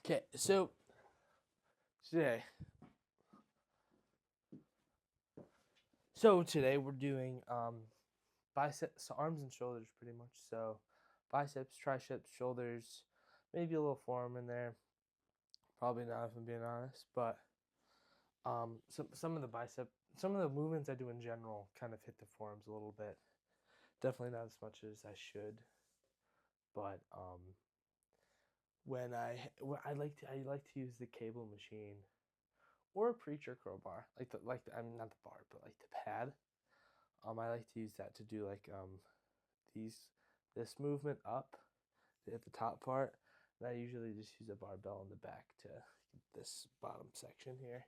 Okay, so today, today we're doing biceps, arms and shoulders, pretty much. So biceps, triceps, shoulders, maybe a little forearm in there. Probably not, if I'm being honest, but some of the some of the movements I do in general kind of hit the forearms a little bit. Definitely not as much as I should, but I like to use the cable machine or a preacher curl bar, I mean not the bar, but like the pad. I like to use that to do these this movement up at the top part. And I usually just use a barbell in the back to this bottom section here.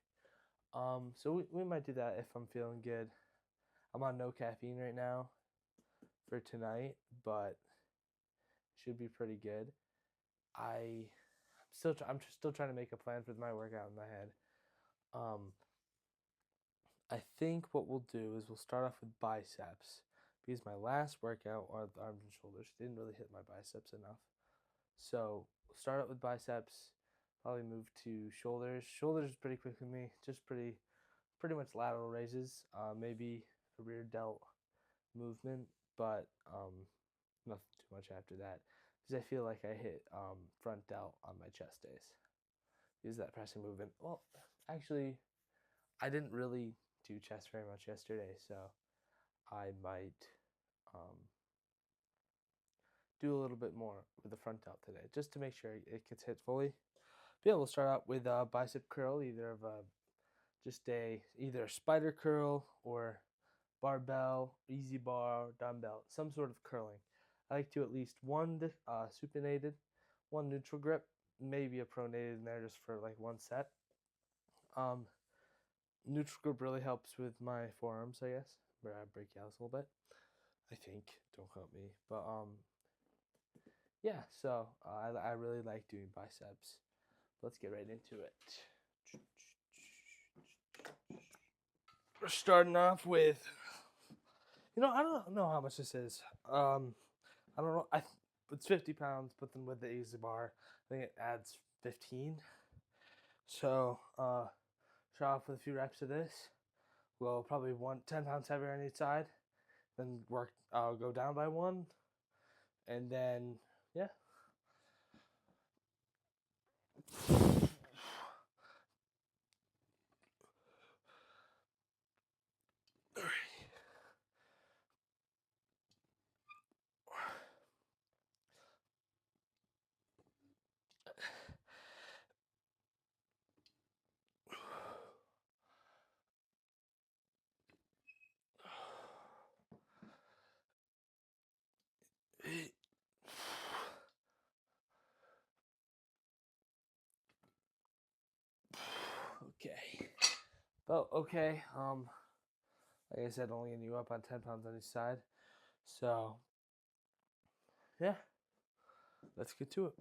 So we might do that if I'm feeling good. I'm on no caffeine right now for tonight, but should be pretty good. I'm still trying to make a plan for my workout in my head. Um, I think what we'll do is we'll start off with biceps because my last workout on the arms and shoulders didn't really hit my biceps enough. So we'll start out with biceps, probably move to shoulders. Shoulders pretty quick with me, just pretty much lateral raises, maybe a rear delt movement, but nothing too much after that because I feel like I hit front delt on my chest days. Use that pressing movement. Well, actually, I didn't really do chest very much yesterday, so I might um, do a little bit more with the front delt today, just to make sure it gets hit fully. But yeah, we'll start out with a bicep curl, either a spider curl or barbell, easy bar, dumbbell, some sort of curling. I like to at least one supinated, one neutral grip, maybe a pronated in there just for like one set. Um, Neutral grip really helps with my forearms, I guess, where I break out a little bit. I think. Don't quote me, but yeah. So I really like doing biceps. Let's get right into it. We're starting off with, I don't know how much this is. I don't know. It's 50 pounds, but then with the easy bar, I think it adds 15. So start off with a few reps of this. We'll probably want 10 pounds heavier on each side. Then I'll go down by one, and then yeah. Okay. Well, okay. Like I said, only getting you up on 10 pounds on each side. So yeah, let's get to it.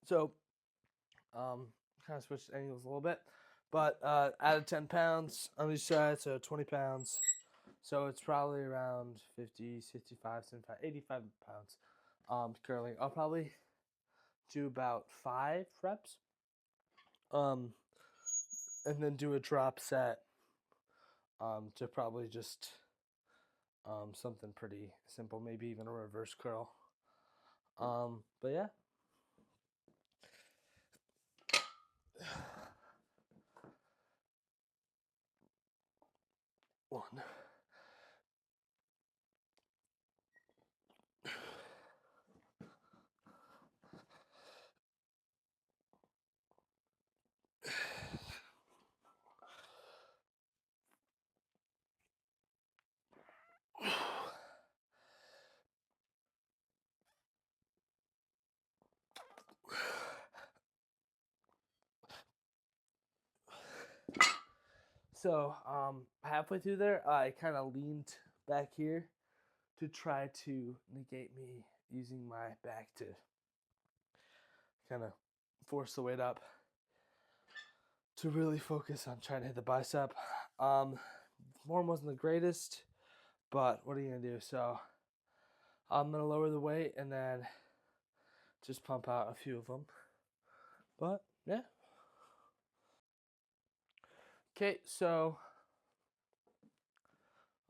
So kind of switched angles a little bit, but added 10 pounds on each side, so 20 pounds. So it's probably around 50, 65, 75, 85 pounds curling. I'll probably do about 5 reps, um, and then do a drop set to probably just something pretty simple, maybe even a reverse curl. But yeah. One. So halfway through there, I kind of leaned back here to try to negate me using my back to kind of force the weight up to really focus on trying to hit the bicep. Form wasn't the greatest, but what are you gonna do? So I'm gonna lower the weight and then just pump out a few of them. But yeah. Okay, so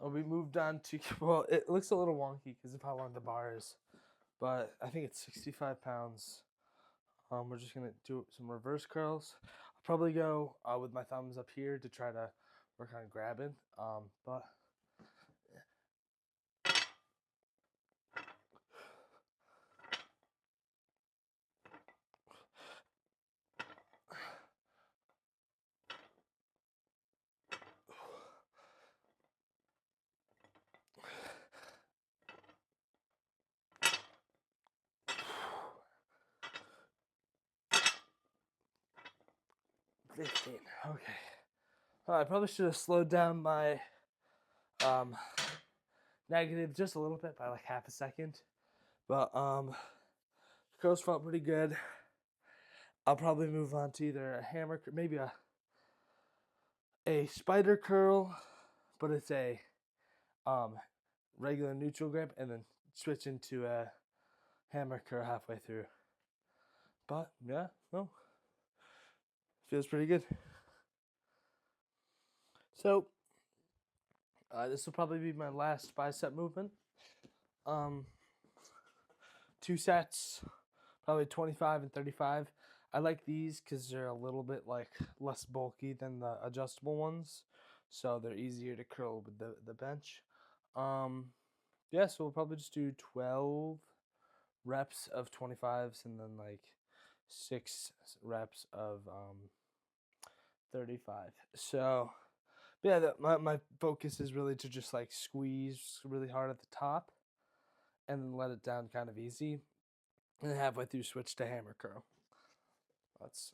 we moved on to, well, it looks a little wonky because of how long the bar is, but I think it's 65 pounds. We're just gonna do some reverse curls. I'll probably go with my thumbs up here to try to work on grabbing. But $15. Okay. I probably should have slowed down my negative just a little bit by like half a second. But curls felt pretty good. I'll probably move on to either a hammer, maybe a spider curl, but it's a regular neutral grip, and then switch into a hammer curl halfway through. But yeah, no, feels pretty good. So this will probably be my last bicep movement. 2 sets, probably 25 and 35. I like these because they're a little bit like less bulky than the adjustable ones, so they're easier to curl with the bench. Yeah, so we'll probably just do 12 reps of 25s and then like 6 reps of 35. So yeah, my focus is really to just like squeeze really hard at the top and then let it down kind of easy, and halfway through switch to hammer curl. Let's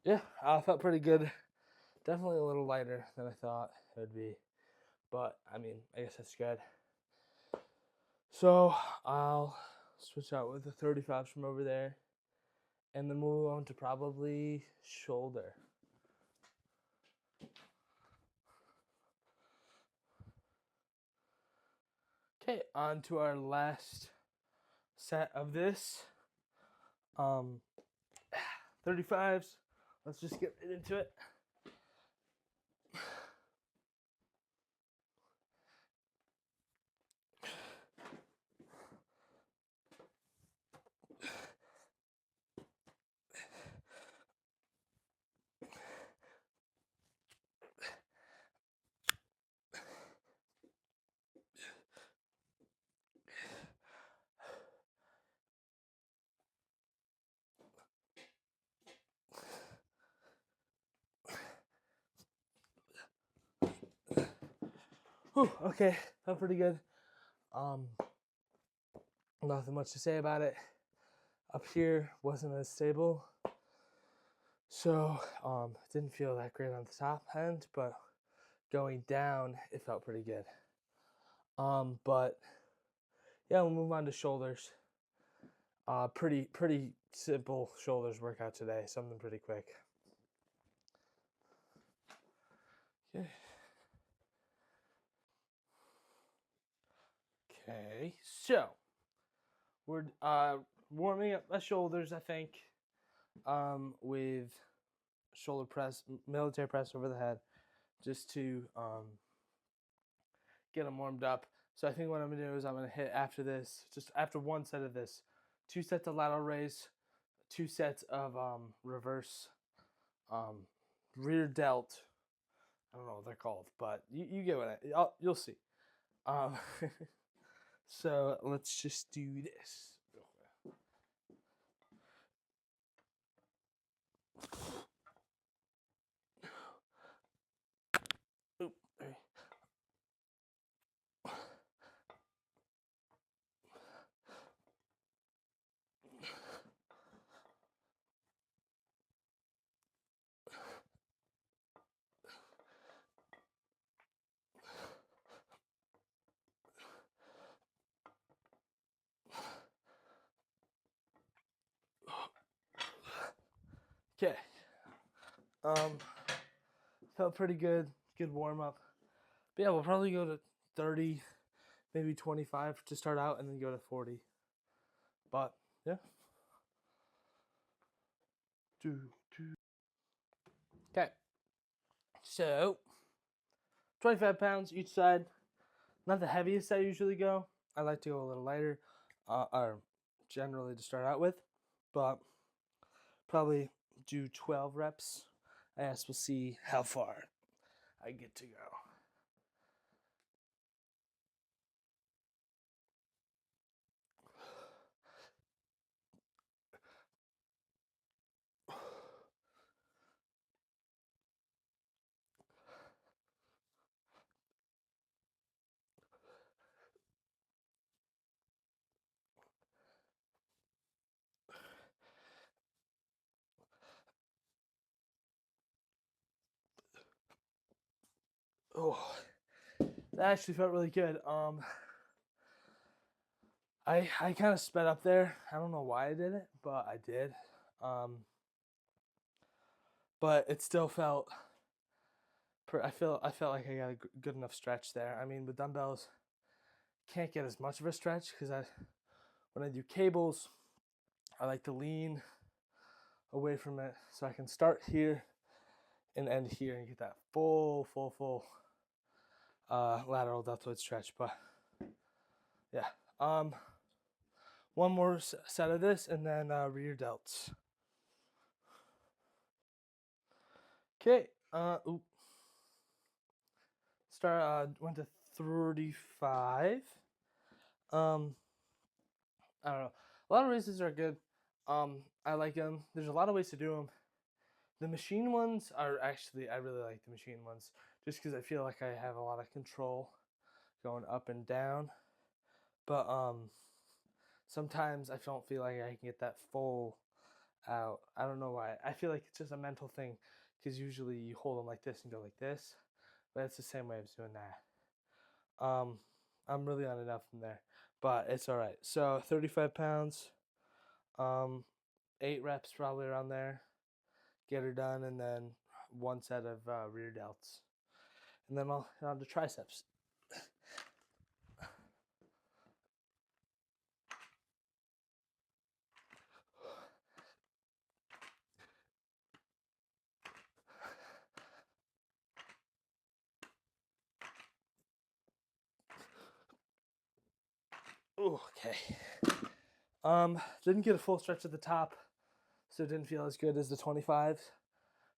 yeah, I felt pretty good. Definitely a little lighter than I thought it would be, but I mean, I guess that's good. So I'll switch out with the 35s from over there, and then move on to probably shoulder. Okay, on to our last set of this. 35s. Let's just get right into it. Whew, okay, felt pretty good. Nothing much to say about it. Up here wasn't as stable, so didn't feel that great on the top end, but going down it felt pretty good. But yeah, we'll move on to shoulders. Pretty simple shoulders workout today. Something pretty quick. Okay. Okay, so we're warming up my shoulders, I think, with shoulder press, military press over the head, just to get them warmed up. So I think what I'm gonna do is I'm gonna hit after this, just after one set of this, 2 sets of lateral raise, 2 sets of reverse rear delt. I don't know what they're called, but you get what you'll see. So let's just do this. Okay. Felt pretty good. Good warm up. But yeah, we'll probably go to 30, maybe 25 to start out, and then go to 40. But yeah. Okay. So 25 pounds each side. Not the heaviest I usually go. I like to go a little lighter, or generally to start out with, but probably do 12 reps. I guess we'll see how far I get to go. Oh, that actually felt really good. I kind of sped up there. I don't know why I did it, but I did. But it still felt. I felt like I got a good enough stretch there. I mean, with dumbbells, can't get as much of a stretch because when I do cables, I like to lean away from it so I can start here and end here and get that full lateral deltoid stretch. But yeah, one more set of this and then rear delts. Okay, went to 35. I don't know. A lot of races are good. I like them. There's a lot of ways to do them. The machine ones are actually, I really like the machine ones just because I feel like I have a lot of control going up and down. But sometimes I don't feel like I can get that full out. I don't know why. I feel like it's just a mental thing because usually you hold them like this and go like this, but it's the same way I was doing that. I'm really on enough from there, but it's all right. So 35 pounds, 8 reps probably around there. Get her done, and then one set of rear delts, and then I'll head on to triceps. Okay. Didn't get a full stretch at the top, so it didn't feel as good as the 25s,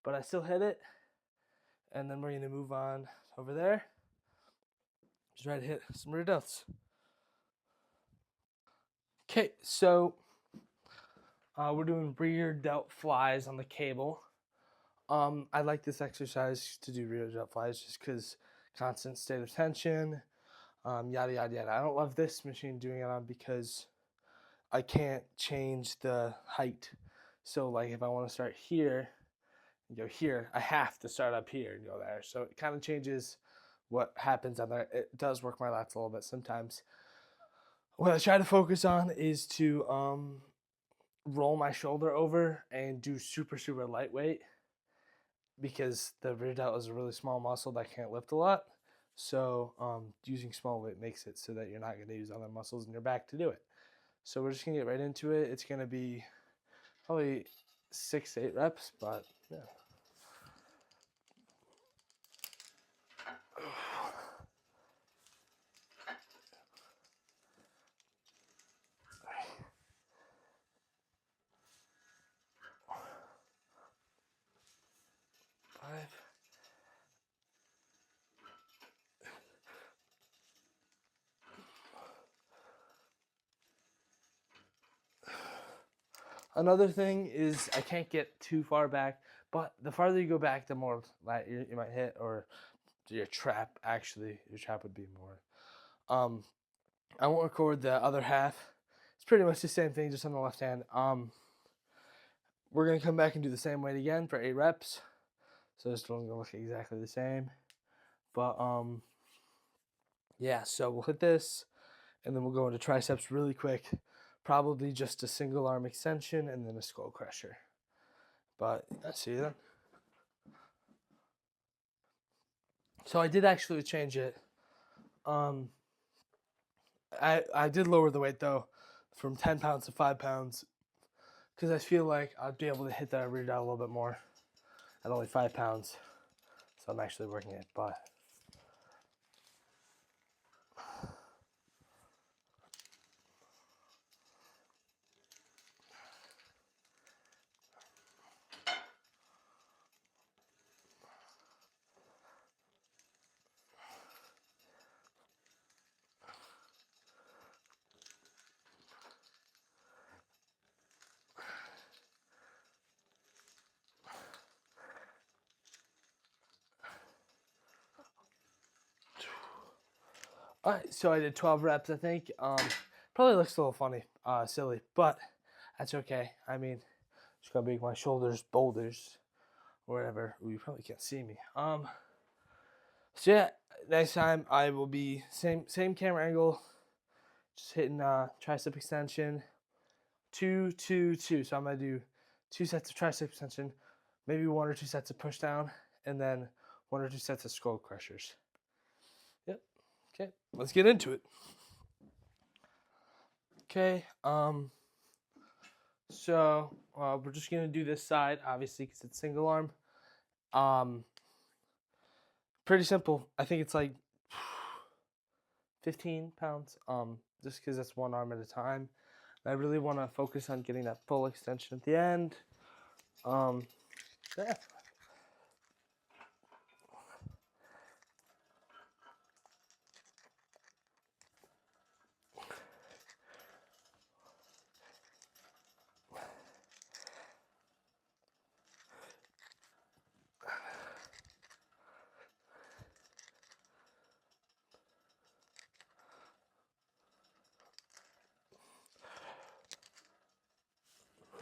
but I still hit it. And then we're gonna move on over there. Just try to hit some rear delts. Okay, so we're doing rear delt flies on the cable. I like this exercise to do rear delt flies just because constant state of tension, yada yada yada. I don't love this machine doing it on because I can't change the height. So like if I want to start here and go here, I have to start up here and go there. So it kind of changes what happens on there. It does work my lats a little bit sometimes. What I try to focus on is to roll my shoulder over and do super lightweight because the rear delt is a really small muscle that can't lift a lot. So using small weight makes it so that you're not going to use other muscles in your back to do it. So we're just going to get right into it. It's going to be probably 6 to 8 reps, but yeah. Another thing is I can't get too far back, but the farther you go back, the more lat you might hit, or your trap, actually. Your trap would be more. I won't record the other half. It's pretty much the same thing, just on the left hand. We're going to come back and do the same weight again for 8 reps. So it's going to look exactly the same. But, yeah, so we'll hit this, and then we'll go into triceps really quick. Probably just a single arm extension and then a skull crusher. But I see you then. So I did actually change it. I did lower the weight though, from 10 pounds to 5 pounds, because I feel like I'd be able to hit that readout a little bit more at only 5 pounds. So I'm actually working it, but. All right, so I did 12 reps, I think. Probably looks a little funny, silly, but that's okay. I mean, just gotta make my shoulders boulders or whatever. Ooh, you probably can't see me. So yeah, next time I will be same camera angle, just hitting tricep extension, 2, 2, 2. So I'm gonna do 2 sets of tricep extension, maybe 1 or 2 sets of push down, and then 1 or 2 sets of skull crushers. Yep. Okay, let's get into it. Okay, so we're just gonna do this side, obviously, because it's single arm. Pretty simple. I think it's like 15 pounds, just because that's one arm at a time. I really want to focus on getting that full extension at the end. Yeah.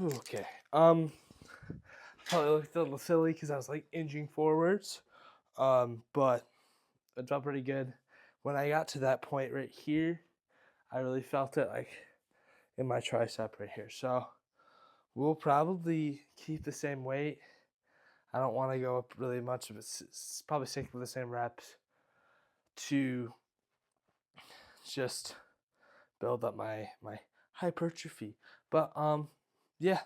Okay. Probably looked a little silly because I was like inching forwards. But it felt pretty good. When I got to that point right here, I really felt it like in my tricep right here. So we'll probably keep the same weight. I don't want to go up really much, but it's probably stick with the same reps to just build up my hypertrophy. But yeah,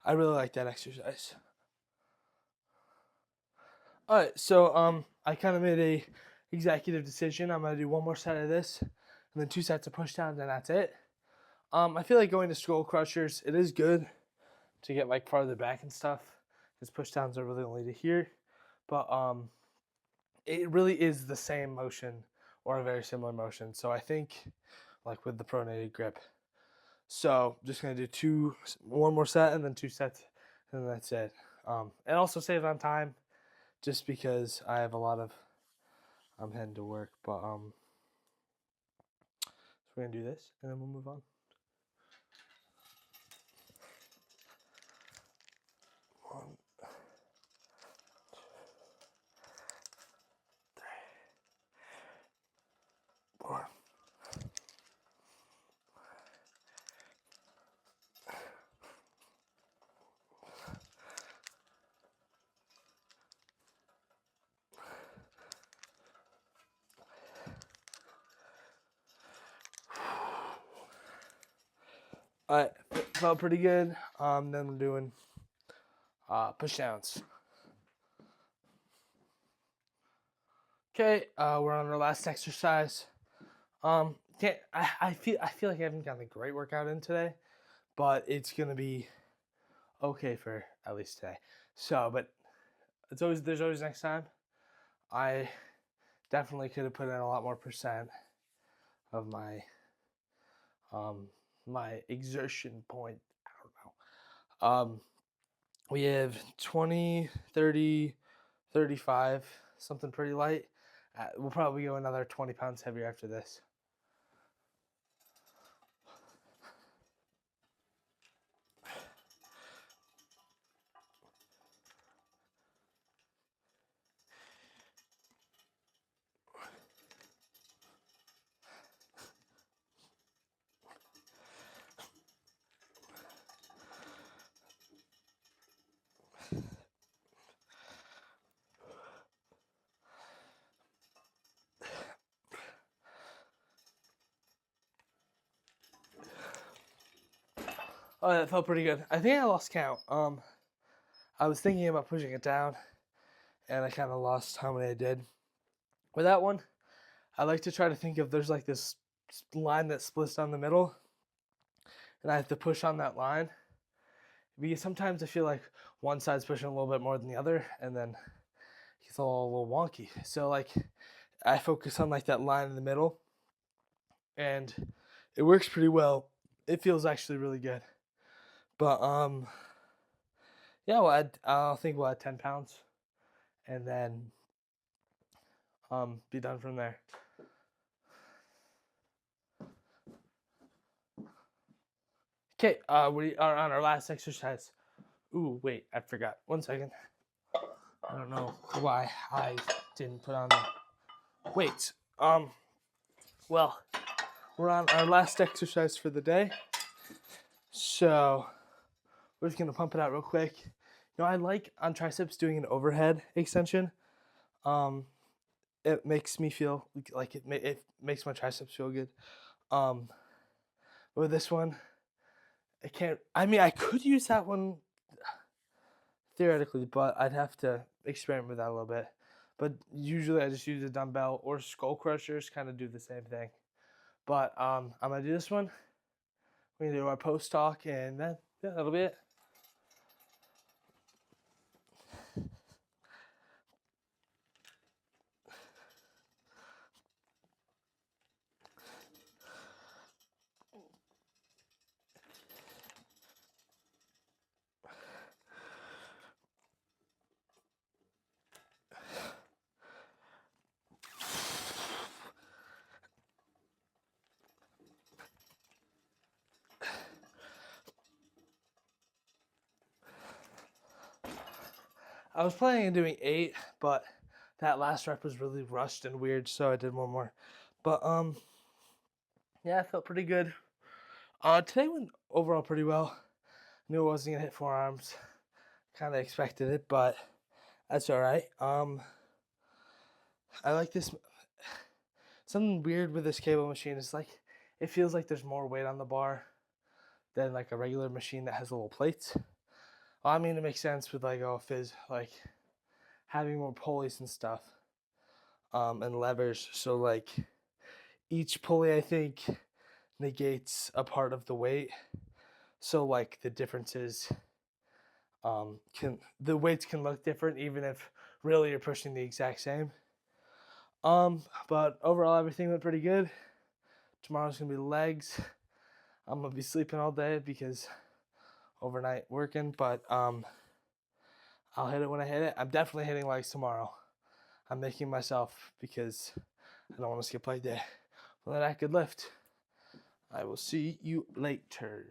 I really like that exercise. All right, so I kind of made a executive decision. I'm gonna do 1 more set of this, and then 2 sets of push downs, and that's it. I feel like going to skull crushers, it is good to get like farther back and stuff, because push downs are really only to here. But it really is the same motion or a very similar motion. So I think like with the pronated grip. So just gonna do 1 more set and then 2 sets, and that's it. And also save on time, just because I have a lot of I'm heading to work. But so we're gonna do this and then we'll move on. 1, 2, 3, 4. Alright, felt pretty good. Then we're doing push downs. Okay, we're on our last exercise. I feel like I haven't gotten a great workout in today, but it's gonna be okay for at least today. So, but there's always next time. I definitely could have put in a lot more percent of my my exertion point. I don't know. We have 20, 30, 35, something pretty light. We'll probably go another 20 pounds heavier after this. Oh, that felt pretty good. I think I lost count. I was thinking about pushing it down, and I kind of lost how many I did. With that one, I like to try to think of there's like this line that splits down the middle, and I have to push on that line. Because sometimes I feel like one side's pushing a little bit more than the other, and then it's all a little wonky. So like, I focus on like that line in the middle, and it works pretty well. It feels actually really good. But yeah, I think we'll add 10 pounds, and then be done from there. Okay, we are on our last exercise. Ooh, wait, I forgot. 1 second. I don't know why I didn't put on the weights. Well, we're on our last exercise for the day. So we're just gonna pump it out real quick. You know, I like on triceps doing an overhead extension. It makes me feel like it makes my triceps feel good. With this one, I can't. I mean, I could use that one theoretically, but I'd have to experiment with that a little bit. But usually, I just use a dumbbell or skull crushers. Kind of do the same thing. But I'm gonna do this one. We're gonna do our post talk, and then yeah, that'll be it. I was planning on doing 8, but that last rep was really rushed and weird, so I did one more. But yeah, I felt pretty good. Today went overall pretty well. Knew I wasn't gonna hit forearms. Kind of expected it, but that's all right. I like this. Something weird with this cable machine is like it feels like there's more weight on the bar than like a regular machine that has little plates. Well, I mean, it makes sense with like like having more pulleys and stuff, and levers. So like each pulley, I think, negates a part of the weight. So like the differences, the weights can look different even if really you're pushing the exact same. But overall everything went pretty good. Tomorrow's gonna be legs. I'm gonna be sleeping all day because overnight working, but I'll hit it when I hit it. I'm definitely hitting legs tomorrow. I'm making myself because I don't want to skip leg day. Well, then I could lift. I will see you later.